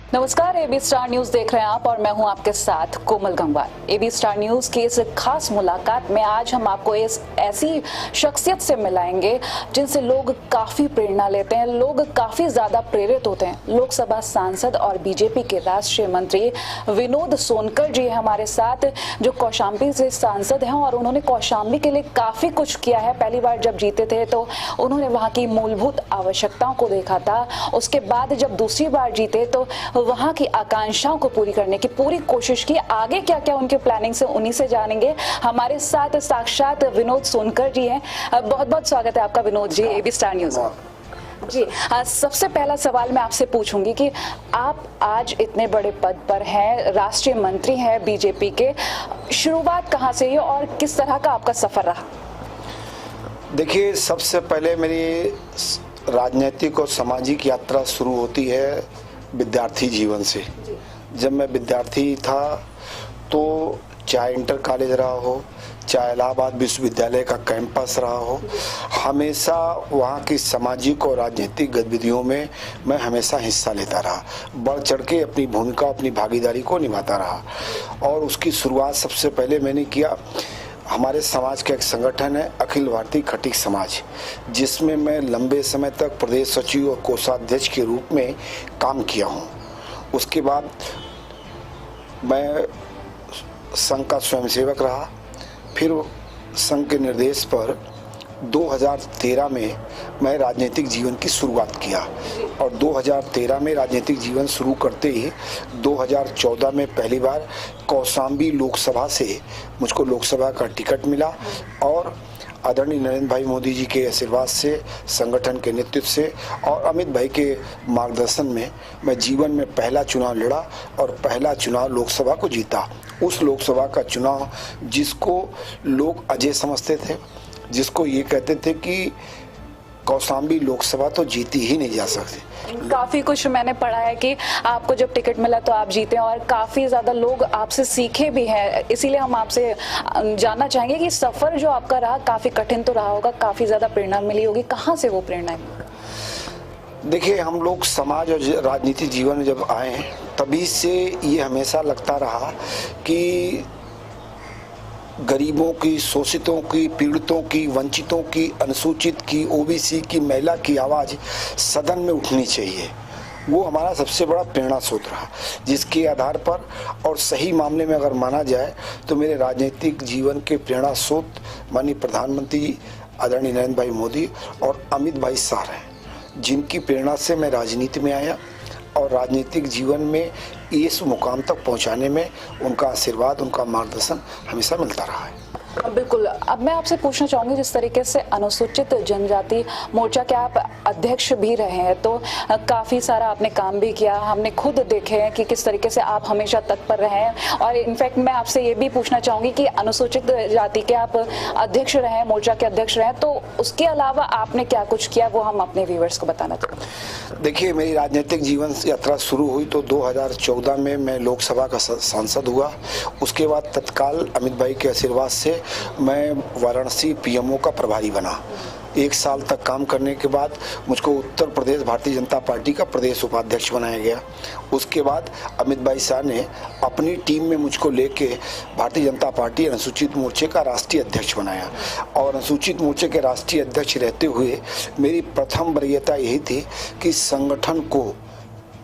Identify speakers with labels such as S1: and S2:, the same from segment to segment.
S1: नमस्कार, AB star news देख रहे हैं आप और मैं हूं आपके साथ कोमल गंगवार। एबी स्टार न्यूज की इस खास मुलाकात में आज हम आपको इस ऐसी शख्सियत से मिलाएंगे जिनसे लोग काफी प्रेरणा लेते हैं, लोग काफी ज्यादा प्रेरित होते हैं। लोकसभा सांसद और बीजेपी के राष्ट्रीय मंत्री विनोद सोनकर जी हमारे साथ, जो कौशाम्बी से सांसद हैं और उन्होंने कौशाम्बी के लिए काफी कुछ किया है। पहली बार जब जीते थे तो उन्होंने वहां की मूलभूत आवश्यकताओं को देखा था। उसके बाद जब दूसरी बार जीते तो वहां की आकांक्षाओं को पूरी करने की पूरी कोशिश की। आगे क्या क्या उनके प्लानिंग से उन्हीं से जानेंगे। हमारे साथ साक्षात विनोद सोनकर जी हैं। बहुत बहुत स्वागत है आपका Vinod ji AB star news जी। सबसे पहला सवाल मैं आपसे पूछूंगी कि आप आज इतने बड़े पद पर हैं, राष्ट्रीय मंत्री हैं बीजेपी के। शुरुआत कहां से हुई और किस तरह का आपका सफर रहा?
S2: देखिए, सबसे पहले मेरी राजनीतिक और सामाजिक यात्रा शुरू होती है विद्यार्थी जीवन से। जब मैं विद्यार्थी था तो चाहे इंटर कॉलेज रहा हो, चाहे इलाहाबाद विश्वविद्यालय का कैंपस रहा हो, हमेशा वहाँ की सामाजिक और राजनीतिक गतिविधियों में मैं हमेशा हिस्सा लेता रहा। बढ़ चढ़ के अपनी भूमिका, अपनी भागीदारी को निभाता रहा। और उसकी शुरुआत सबसे पहले मैंने किया, हमारे समाज का एक संगठन है अखिल भारतीय खटीक समाज, जिसमें मैं लंबे समय तक प्रदेश सचिव और कोषाध्यक्ष के रूप में काम किया हूं। उसके बाद मैं संघ का स्वयंसेवक रहा। फिर संघ के निर्देश पर 2013 में मैं राजनीतिक जीवन की शुरुआत किया और 2013 में राजनीतिक जीवन शुरू करते ही 2014 में पहली बार कौशाम्बी लोकसभा से मुझको लोकसभा का टिकट मिला और आदरणीय नरेंद्र भाई मोदी जी के आशीर्वाद से, संगठन के नेतृत्व से और अमित भाई के मार्गदर्शन में मैं जीवन में पहला चुनाव लड़ा और पहला चुनाव लोकसभा को जीता। उस लोकसभा का चुनाव जिसको लोग अजय समझते थे, जिसको ये कहते थे कि कौशाम्बी लोकसभा तो जीती ही नहीं जा सकती।
S1: काफी कुछ मैंने पढ़ा है कि आपको जब टिकट मिला तो आप जीते और काफी ज्यादा लोग आपसे सीखे भी हैं। इसीलिए हम आपसे जानना चाहेंगे कि सफर जो आपका रहा काफी कठिन तो रहा होगा, काफी ज्यादा प्रेरणा मिली होगी। कहाँ से वो प्रेरणा है?
S2: देखिए, हम लोग समाज और राजनीतिक जीवन में जब आए हैं तभी से ये हमेशा लगता रहा कि गरीबों की, शोषितों की, पीड़ितों की, वंचितों की, अनुसूचित की, ओबीसी की, महिला की आवाज़ सदन में उठनी चाहिए। वो हमारा सबसे बड़ा प्रेरणा स्रोत रहा, जिसके आधार पर और सही मामले में अगर माना जाए तो मेरे राजनीतिक जीवन के प्रेरणा स्रोत माननीय प्रधानमंत्री आदरणीय नरेंद्र भाई मोदी और अमित भाई शाह हैं, जिनकी प्रेरणा से मैं राजनीति में आया और राजनीतिक जीवन में इस मुकाम तक पहुंचाने में उनका आशीर्वाद, उनका मार्गदर्शन हमेशा मिलता रहा है।
S1: बिल्कुल। अब मैं आपसे पूछना चाहूंगी, जिस तरीके से अनुसूचित जनजाति मोर्चा के आप अध्यक्ष भी रहे हैं तो काफी सारा आपने काम भी किया, हमने खुद देखे हैं कि किस तरीके से आप हमेशा तत्पर रहे हैं। और इनफैक्ट मैं आपसे ये भी पूछना चाहूंगी कि अनुसूचित जाति के आप अध्यक्ष रहे हैं, मोर्चा के अध्यक्ष रहे, तो उसके अलावा आपने क्या कुछ किया वो हम अपने व्यूअर्स को बताना चाहते हैं।
S2: देखिए, मेरी राजनीतिक जीवन यात्रा शुरू हुई तो 2014 में मैं लोकसभा का सांसद हुआ। उसके बाद तत्काल अमित भाई के आशीर्वाद से मैं वाराणसी पीएमओ का प्रभारी बना। 1 साल तक काम करने के बाद मुझको उत्तर प्रदेश भारतीय जनता पार्टी का प्रदेश उपाध्यक्ष बनाया गया। उसके बाद अमित भाई शाह ने अपनी टीम में मुझको लेके भारतीय जनता पार्टी अनुसूचित मोर्चे का राष्ट्रीय अध्यक्ष बनाया और अनुसूचित मोर्चे के राष्ट्रीय अध्यक्ष रहते हुए मेरी प्रथम वरीयता यही थी कि संगठन को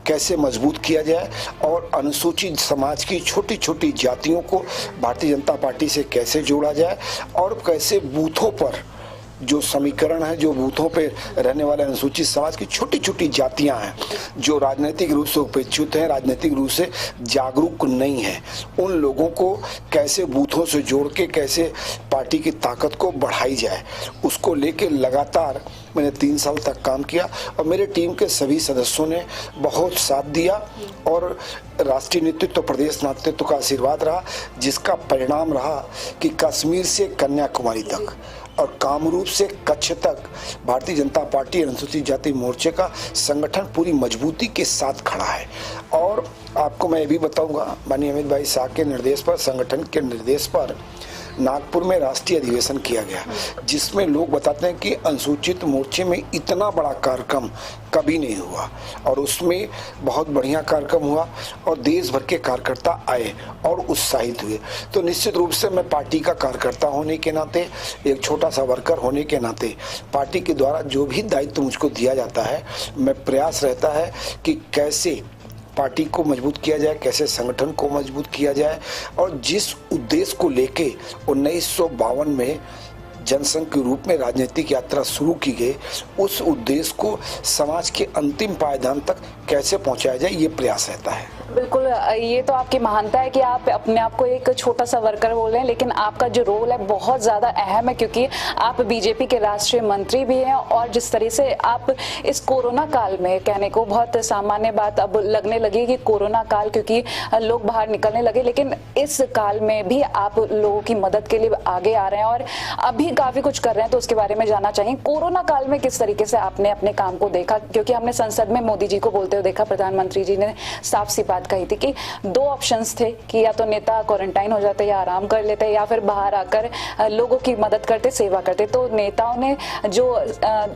S2: कैसे मजबूत किया जाए और अनुसूचित समाज की छोटी छोटी जातियों को भारतीय जनता पार्टी से कैसे जोड़ा जाए और कैसे बूथों पर जो समीकरण है, जो बूथों पे रहने वाले अनुसूचित समाज की छोटी छोटी जातियां हैं जो राजनीतिक रूप से उपेक्षित हैं, राजनीतिक रूप से जागरूक नहीं हैं, उन लोगों को कैसे बूथों से जोड़ के कैसे पार्टी की ताकत को बढ़ाई जाए, उसको लेके लगातार मैंने 3 साल तक काम किया और मेरे टीम के सभी सदस्यों ने बहुत साथ दिया और राष्ट्रीय नेतृत्व, प्रदेश नेतृत्व का आशीर्वाद रहा, जिसका परिणाम रहा कि कश्मीर से कन्याकुमारी तक और कामरूप से कच्छ तक भारतीय जनता पार्टी अनुसूचित जाति मोर्चे का संगठन पूरी मजबूती के साथ खड़ा है। और आपको मैं ये भी बताऊंगा, माननीय अमित भाई शाह के निर्देश पर, संगठन के निर्देश पर नागपुर में राष्ट्रीय अधिवेशन किया गया, जिसमें लोग बताते हैं कि अनुसूचित मोर्चे में इतना बड़ा कार्यक्रम कभी नहीं हुआ और उसमें बहुत बढ़िया कार्यक्रम हुआ और देश भर के कार्यकर्ता आए और उत्साहित हुए। तो निश्चित रूप से मैं पार्टी का कार्यकर्ता होने के नाते, एक छोटा सा वर्कर होने के नाते, पार्टी के द्वारा जो भी दायित्व मुझको दिया जाता है, मैं प्रयास रहता है कि कैसे पार्टी को मजबूत किया जाए, कैसे संगठन को मजबूत किया जाए और जिस उद्देश्य को लेके 1952 में जनसंघ के रूप में राजनीतिक यात्रा शुरू की गई, उस उद्देश्य को समाज के अंतिम पायदान तक कैसे पहुंचाया जाए, ये प्रयास रहता है।
S1: बिल्कुल, ये तो आपकी महानता है कि आप अपने आप को एक छोटा सा वर्कर बोल रहे हैं, लेकिन आपका जो रोल है बहुत ज़्यादा अहम है, क्योंकि आप बीजेपी के राष्ट्रीय मंत्री भी हैं और जिस तरह से आप इस कोरोना काल में, कहने को बहुत सामान्य बात अब लगने लगी कि कोरोना काल, क्योंकि लोग बाहर निकलने लगे, लेकिन इस काल में भी आप लोगों की मदद के लिए आगे आ रहे हैं और अभी काफ़ी कुछ कर रहे हैं, तो उसके बारे में जानना चाहिए। कोरोना काल में किस तरीके से आपने अपने काम को देखा, क्योंकि हमने संसद में मोदी जी को बोलते हुए देखा, प्रधानमंत्री जी ने साफ सी बात कही थी कि दो ऑप्शंस थे कि या तो नेता क्वारंटाइन हो जाते या आराम कर लेते या फिर बाहर आकर लोगों की मदद करते, सेवा करते। तो नेताओं ने, जो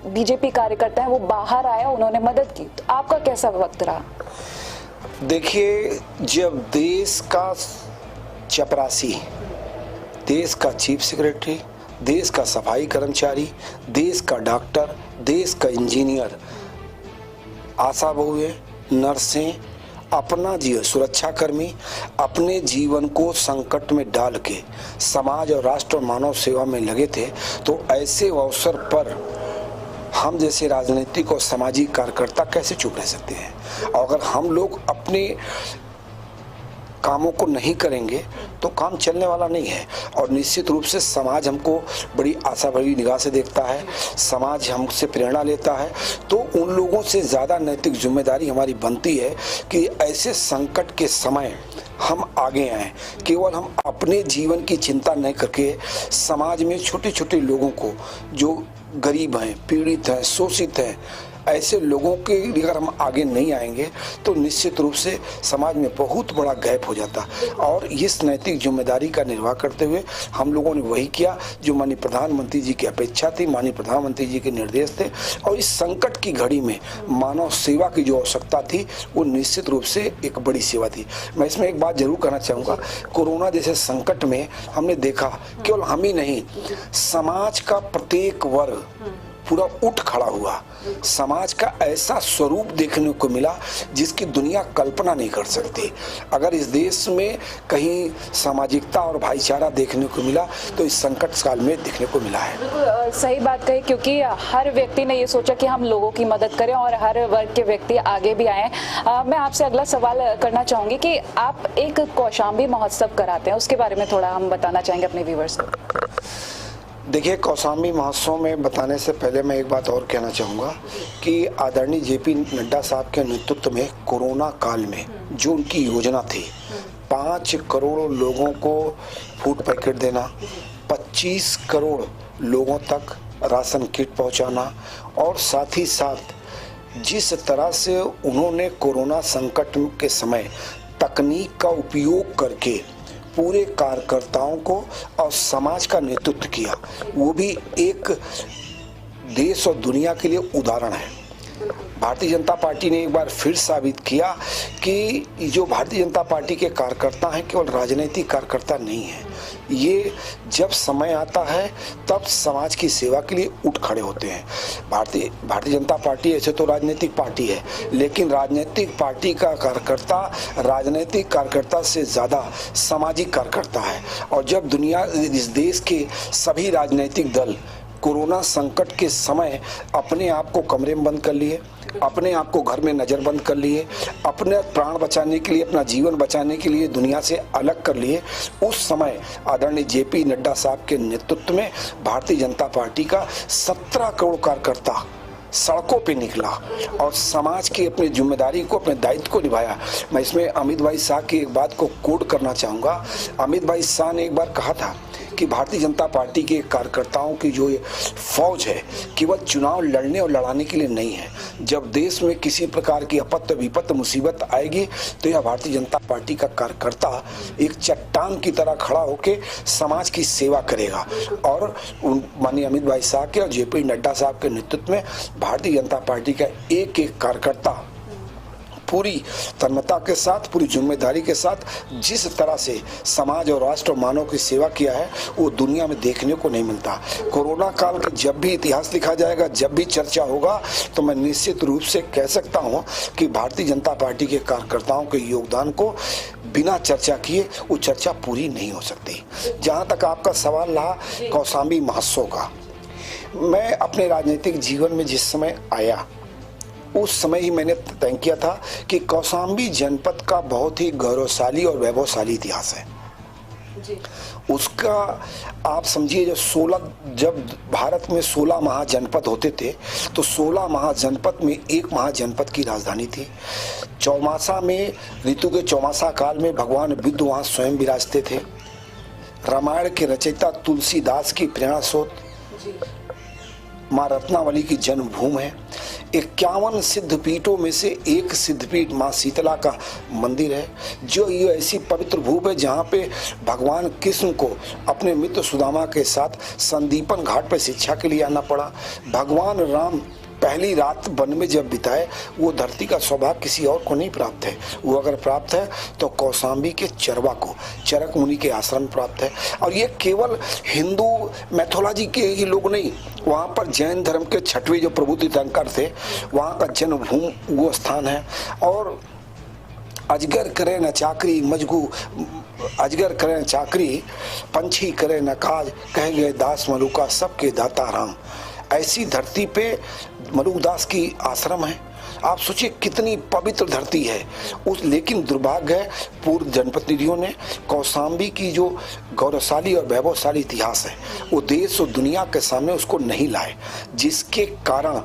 S1: बीजेपी कार्यकर्ता हैं, वो बाहर आया, उन्होंने मदद की। तो आपका कैसा वक्त रहा?
S2: देखिए, जब देश का चपरासी, देश का चीफ सेक्रेटरी, देश का सफाई कर्मचारी, देश का डॉक्टर, देश का इंजीनियर, आशा बहुएं, नर्सें, अपना जीवन, सुरक्षाकर्मी अपने जीवन को संकट में डाल के समाज और राष्ट्र और मानव सेवा में लगे थे, तो ऐसे अवसर पर हम जैसे राजनीतिक और सामाजिक कार्यकर्ता कैसे चुप रह सकते हैं। और अगर हम लोग अपने कामों को नहीं करेंगे तो काम चलने वाला नहीं है। और निश्चित रूप से समाज हमको बड़ी आशा भरी निगाह से देखता है, समाज हमसे प्रेरणा लेता है, तो उन लोगों से ज़्यादा नैतिक जिम्मेदारी हमारी बनती है कि ऐसे संकट के समय हम आगे आएँ। केवल हम अपने जीवन की चिंता नहीं करके समाज में छोटे छोटे लोगों को, जो गरीब हैं, पीड़ित हैं, शोषित हैं, ऐसे लोगों के लिए अगर हम आगे नहीं आएंगे तो निश्चित रूप से समाज में बहुत बड़ा गैप हो जाता। और इस नैतिक जिम्मेदारी का निर्वाह करते हुए हम लोगों ने वही किया जो माननीय प्रधानमंत्री जी की अपेक्षा थी, माननीय प्रधानमंत्री जी के निर्देश थे। और इस संकट की घड़ी में मानव सेवा की जो आवश्यकता थी, वो निश्चित रूप से एक बड़ी सेवा थी। मैं इसमें एक बात जरूर कहना चाहूँगा, कोरोना जैसे संकट में हमने देखा केवल हम ही नहीं, समाज का प्रत्येक वर्ग पूरा उठ खड़ा हुआ। समाज का ऐसा स्वरूप देखने को मिला जिसकी दुनिया कल्पना नहीं कर सकती। अगर इस देश में कहीं सामाजिकता और भाईचारा देखने को मिला तो इस संकट काल में देखने को मिला है।
S1: सही बात कही, क्योंकि हर व्यक्ति ने ये सोचा कि हम लोगों की मदद करें और हर वर्ग के व्यक्ति आगे भी आए। मैं आपसे अगला सवाल करना चाहूँगी कि आप एक कौशाम्बी महोत्सव कराते हैं, उसके बारे में थोड़ा हम बताना चाहेंगे अपने व्यूअर्स को।
S2: देखिए, कौशाम्बी महोत्सव में बताने से पहले मैं एक बात और कहना चाहूँगा कि आदरणीय जेपी नड्डा साहब के नेतृत्व में कोरोना काल में जो उनकी योजना थी, 5 करोड़ लोगों को फूड पैकेट देना, 25 करोड़ लोगों तक राशन किट पहुँचाना, और साथ ही साथ जिस तरह से उन्होंने कोरोना संकट के समय तकनीक का उपयोग करके पूरे कार्यकर्ताओं को और समाज का नेतृत्व किया, वो भी एक देश और दुनिया के लिए उदाहरण है। भारतीय जनता पार्टी ने एक बार फिर साबित किया कि जो भारतीय जनता पार्टी के कार्यकर्ता हैं केवल राजनीतिक कार्यकर्ता नहीं हैं, ये जब समय आता है तब समाज की सेवा के लिए उठ खड़े होते हैं। भारतीय जनता पार्टी ऐसे तो राजनीतिक पार्टी है, लेकिन राजनीतिक पार्टी का कार्यकर्ता राजनीतिक कार्यकर्ता से ज़्यादा सामाजिक कार्यकर्ता है। और जब दुनिया, इस देश के सभी राजनीतिक दल कोरोना संकट के समय अपने आप को कमरे में बंद कर लिए, अपने आप को घर में नज़रबंद कर लिए, अपने प्राण बचाने के लिए, अपना जीवन बचाने के लिए दुनिया से अलग कर लिए, उस समय आदरणीय जेपी नड्डा साहब के नेतृत्व में भारतीय जनता पार्टी का 17 करोड़ कार्यकर्ता सड़कों पे निकला और समाज की अपनी जिम्मेदारी को, अपने दायित्व को निभाया। मैं इसमें अमित भाई शाह की एक बात को कोट करना चाहूँगा। अमित भाई शाह ने एक बार कहा था कि भारतीय जनता पार्टी के कार्यकर्ताओं की जो ये फौज है केवल चुनाव लड़ने और लड़ाने के लिए नहीं है। जब देश में किसी प्रकार की आपत्ति विपत्ति मुसीबत आएगी तो यह भारतीय जनता पार्टी का कार्यकर्ता एक चट्टान की तरह खड़ा होकर समाज की सेवा करेगा। और माननीय अमित भाई शाह के और जेपी नड्डा साहब के नेतृत्व में भारतीय जनता पार्टी का एक एक कार्यकर्ता पूरी तन्मयता के साथ, पूरी जिम्मेदारी के साथ जिस तरह से समाज और राष्ट्र और मानव की सेवा किया है वो दुनिया में देखने को नहीं मिलता। कोरोना काल का जब भी इतिहास लिखा जाएगा, जब भी चर्चा होगा, तो मैं निश्चित रूप से कह सकता हूं कि भारतीय जनता पार्टी के कार्यकर्ताओं के योगदान को बिना चर्चा किए वो चर्चा पूरी नहीं हो सकती। जहां तक आपका सवाल रहा कौशाम्बी महोत्सव का, मैं अपने राजनीतिक जीवन में जिस समय आया उस समय ही मैंने तय किया था कि कौशाम्बी जनपद का बहुत ही गौरवशाली और वैभवशाली इतिहास है जी। उसका आप समझिए जब भारत में 16 महाजनपद होते थे तो 16 महाजनपद में एक महाजनपद की राजधानी थी। चौमासा में, ऋतु के चौमासा काल में भगवान बुद्ध वहाँ स्वयं विराजते थे। रामायण के रचयिता तुलसीदास की प्रेरणा स्रोत माँ रत्नावली की जन्मभूमि है। 51 सिद्धपीठों में से एक सिद्धपीठ माँ शीतला का मंदिर है, जो ये ऐसी पवित्र भूमि है जहाँ पे भगवान कृष्ण को अपने मित्र सुदामा के साथ संदीपन घाट पर शिक्षा के लिए आना पड़ा। भगवान राम पहली रात वन में जब बिताए वो धरती का सौभाग्य किसी और को नहीं प्राप्त है। वो अगर प्राप्त है तो कौशाम्बी के चरवा को, चरक मुनि के आश्रम प्राप्त है। और ये केवल हिंदू मैथोलॉजी के ही लोग नहीं, वहाँ पर जैन धर्म के छठवें जो प्रभु तीर्थंकर थे वहाँ का जन्मभूमि वो स्थान है। और अजगर करे न चाकरी मजगू, अजगर करे न चाकरी पंछी करे न काज, कह गए दास मलुका सबके दाता राम। ऐसी धरती पे मलुकदास की आश्रम है। आप सोचिए कितनी पवित्र धरती है उस, लेकिन दुर्भाग्य है पूर्व जनप्रतिनिधियों ने कौशाम्बी की जो गौरवशाली और वैभवशाली इतिहास है वो देश और दुनिया के सामने उसको नहीं लाए, जिसके कारण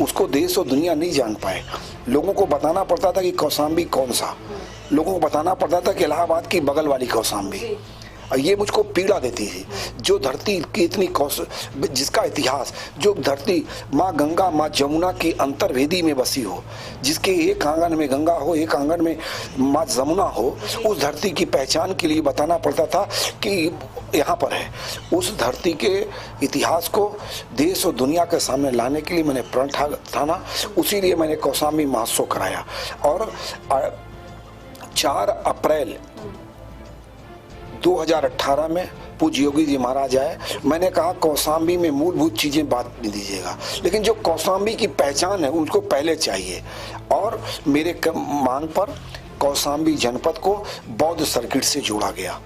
S2: उसको देश और दुनिया नहीं जान पाए। लोगों को बताना पड़ता था कि कौशाम्बी कौन सा, लोगों को बताना पड़ता था कि इलाहाबाद की बगल वाली कौशाम्बी। और ये मुझको पीड़ा देती थी। जो धरती की इतनी जिसका इतिहास, जो धरती माँ गंगा माँ जमुना की अंतर्वेदी में बसी हो, जिसके एक आंगन में गंगा हो एक आंगन में माँ जमुना हो, उस धरती की पहचान के लिए बताना पड़ता था कि यहाँ पर है। उस धरती के इतिहास को देश और दुनिया के सामने लाने के लिए मैंने प्रण ठाना। उसीलिए मैंने कौशाम्बी महोत्सव कराया। और 4 अप्रैल 2018 में पूज्य योगी जी महाराज आए। मैंने कहा कौशाम्बी में मूलभूत चीजें बात नहीं दीजिएगा, लेकिन जो कौशाम्बी की पहचान है उनको पहले चाहिए। और मेरे मांग पर कौशाम्बी जनपद को बौद्ध सर्किट से जोड़ा गया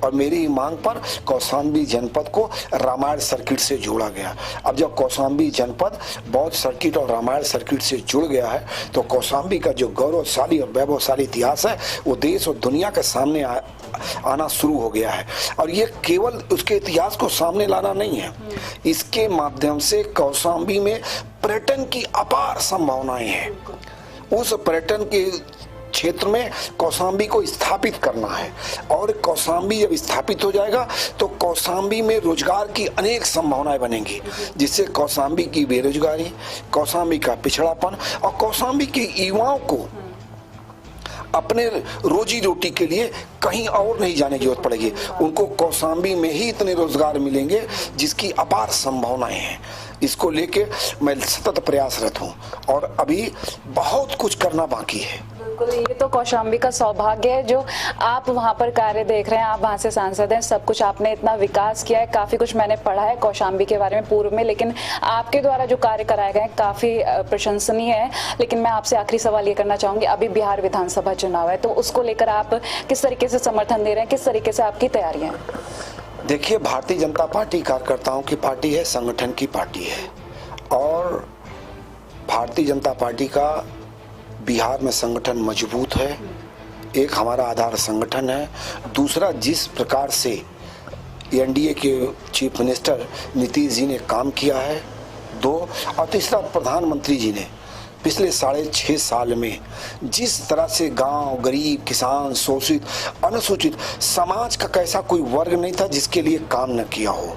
S2: और मेरी मांग पर कौशाम्बी जनपद को रामायण सर्किट से जोड़ा गया। अब जब कौशाम्बी जनपद बौद्ध सर्किट और रामायण सर्किट से जुड़ गया है तो कौशाम्बी का जो गौरवशाली और वैभवशाली इतिहास है वो देश और दुनिया के सामने आना शुरू हो गया है। और ये केवल उसके इतिहास को सामने लाना नहीं है, इसके माध्यम से कौशाम्बी में पर्यटन की अपार संभावनाएं हैं। उस पर्यटन के क्षेत्र में कौशाम्बी को स्थापित करना है और कौशाम्बी जब स्थापित हो जाएगा तो कौशाम्बी में रोजगार की अनेक संभावनाएं बनेंगी, जिससे कौशाम्बी की बेरोजगारी, कौशाम्बी का पिछड़ापन और कौशाम्बी के युवाओं को अपने रोजी रोटी के लिए कहीं और नहीं जाने की जरूरत पड़ेगी। उनको कौशाम्बी में ही इतने रोजगार मिलेंगे जिसकी अपार संभावनाएं हैं। इसको लेके मैं सतत प्रयासरत हूँ और अभी बहुत कुछ करना बाकी है।
S1: बिल्कुल, ये तो कौशाम्बी का सौभाग्य है जो आप वहाँ पर कार्य देख रहे हैं। आप वहाँ से सांसद हैं, सब कुछ आपने इतना विकास किया है। काफी कुछ मैंने पढ़ा है कौशाम्बी के बारे में पूर्व में, लेकिन आपके द्वारा जो कार्य कराए गए हैं काफी प्रशंसनीय है। लेकिन मैं आपसे आखिरी सवाल ये करना चाहूंगी, अभी बिहार विधानसभा चुनाव है तो उसको लेकर आप किस तरीके से समर्थन दे रहे हैं, किस तरीके से आपकी तैयारियां हैं?
S2: देखिए, भारतीय जनता पार्टी कार्यकर्ताओं की पार्टी है, संगठन की पार्टी है और भारतीय जनता पार्टी का बिहार में संगठन मजबूत है। एक हमारा आधार संगठन है, दूसरा जिस प्रकार से एनडीए के चीफ मिनिस्टर नीतीश जी ने काम किया है, 2 और तीसरा प्रधानमंत्री जी ने पिछले 6.5 साल में जिस तरह से गांव, गरीब, किसान, शोषित, अनुसूचित समाज का कैसा कोई वर्ग नहीं था जिसके लिए काम न किया हो।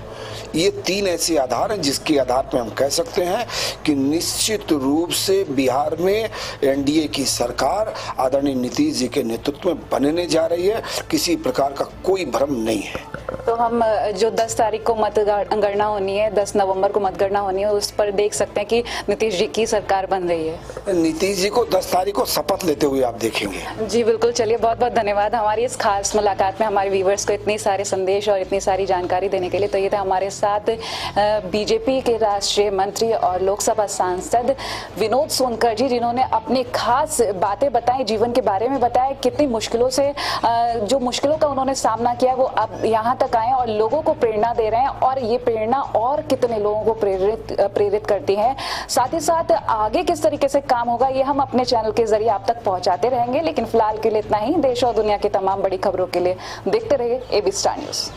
S2: ये 3 ऐसे आधार हैं जिसके आधार पर हम कह सकते हैं कि निश्चित रूप से बिहार में एनडीए की सरकार आदरणीय नीतीश जी के नेतृत्व में बनने जा रही है। किसी प्रकार का कोई भ्रम नहीं है।
S1: तो हम जो 10 तारीख को मतगणना होनी है, 10 नवंबर को मतगणना होनी है, उस पर देख सकते हैं कि नीतीश जी की सरकार बन रही है।
S2: नीतीश जी को 10 तारीख को शपथ लेते हुए आप देखेंगे।
S1: जी बिल्कुल। चलिए, बहुत बहुत धन्यवाद हमारी इस खास मुलाकात में हमारे व्यूवर्स को इतनी सारे संदेश और इतनी सारी जानकारी देने के लिए। तो ये था हमारे साथ बीजेपी के राष्ट्रीय मंत्री और लोकसभा सांसद विनोद सोनकर जी, जिन्होंने अपनी खास बातें बताई, जीवन के बारे में बताया, कितनी मुश्किलों से जो मुश्किलों का उन्होंने सामना किया वो अब यहाँ तक आए और लोगों को प्रेरणा दे रहे हैं, और ये प्रेरणा और कितने लोगों को प्रेरित करती है। साथ ही साथ आगे किस तरीके से काम होगा ये हम अपने चैनल के जरिए आप तक पहुंचाते रहेंगे। लेकिन फिलहाल के लिए इतना ही। देश और दुनिया की तमाम बड़ी खबरों के लिए देखते रहिए एबी स्टार न्यूज़।